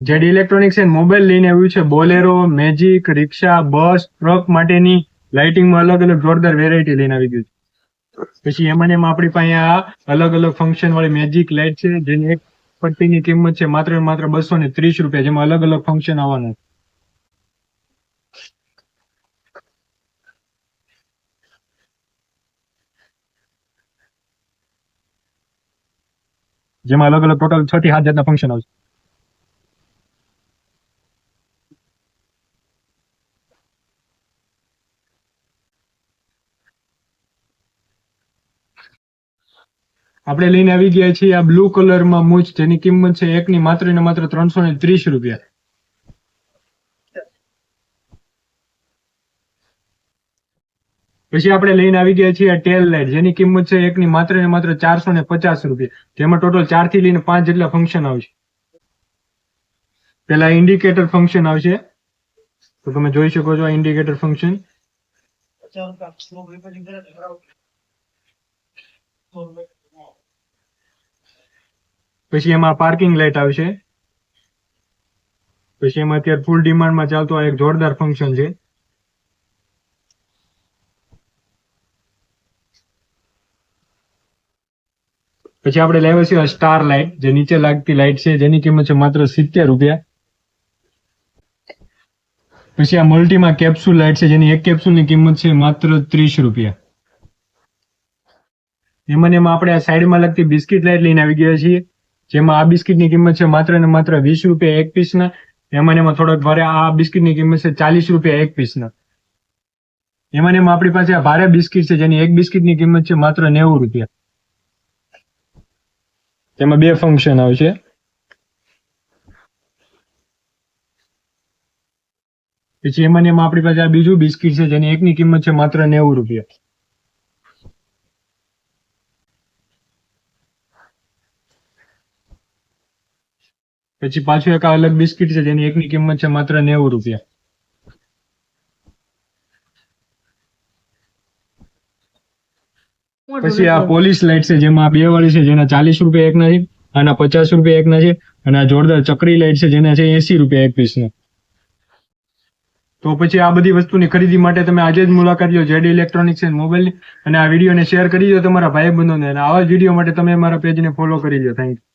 Zed electronics and mobile લઈને આવ્યું છે બોલેરો, મેજિક, રિક્ષા, બસ, ટ્રક માટેની લાઇટિંગમાં અલગ અલગ જોરદાર વેરાયટી લઈને આવી ગયું છે। પછી એમાં આપણી પાસે આ અલગ અલગ ફંક્શન વાળી મેજિક લાઇટ છે, જેની એક પટ્ટીની કિંમત છે માત્ર ને માત્ર 230 રૂપિયા, જેમાં અલગ અલગ ફંક્શન આવવાના છે। જેમાં અલગ અલગ ટોટલ 6 થી 7 જાતના ફંક્શન આવશે। આપણે લઈને આવી ગયા છીએ આ બ્લુ કલરમાં મૂછ, જેની કિંમત છે એકની માત્ર ને માત્ર 330 રૂપિયા। પછી આપણે લઈને આવી ગયા છીએ આ ટેલ લાઇટ, જેની કિંમત છે એકની માત્ર ને માત્ર 450 રૂપિયા, જેમાં ટોટલ 4 થી લઈને 5 જેટલા ફંક્શન આવશે। પેલા ઇન્ડિકેટર ફંક્શન આવશે, તો તમે જોઈ શકો છો આ ઇન્ડિકેટર ફંક્શન। પછી એમાં પાર્કિંગ લાઇટ આવશે। પછી એમાં અત્યારે ફૂલ ડિમાન્ડમાં ચાલતો આ એક જોરદાર ફંક્શન છે। પછી આપણે લાવ્યા છીએ સ્ટાર લાઇટ, જે નીચે લાગતી લાઇટ છે, જેની કિંમત છે માત્ર 70 રૂપિયા। પછી આ મલ્ટીમાં કેપ્સ્યુલ લાઇટ છે, જેની એક કેપ્સ્યુલની કિંમત છે માત્ર 30 રૂપિયા। એમાં આપણે આ સાઈડમાં લાગતી બિસ્કિટ લાઇટ લઈને આવી ગયા છીએ, જેમાં આ બિસ્કિટની કિંમત છે માત્ર ને માત્ર 20 રૂપિયા એક પીસના। એમાં થોડોક ભારે આ બિસ્કિટની કિંમત છે 40 રૂપિયા એક પીસના। એમાં આપણી પાસે આ ભારે બિસ્કિટ છે, જેની એક બિસ્કિટની કિંમત છે માત્ર 90 રૂપિયા। તેમાં 2 ફંક્શન આવશે। પછી એમાં આપણી પાસે આ બીજું બિસ્કિટ છે, જેની એકની કિંમત છે માત્ર 90 રૂપિયા। પછી પાછું એક અલગ બિસ્કિટ છે, જેની એકની કિંમત છે માત્ર 90 રૂપિયા। પછી આ પોલીસ લાઇટ છે, જેમાં 2 વાળી છે, જેના 40 રૂપિયા એકના છે, આના 50 રૂપિયા એકના છે, અને આ જોરદાર ચક્રી લાઇટ છે, જેના છે 80 રૂપિયા એક પીસના। તો પછી આ બધી વસ્તુની ખરીદી માટે તમે આજે જ મુલાકાત લો જેડ ઇલેક્ટ્રોનિક્સ એન્ડ મોબાઈલની, અને આ વિડીયોને શેર કરી દો તમારા ભાઈ બંધોને, અને આવા જ વિડીયો માટે તમે મારા પેજને ફોલો કરી લો। Thank you.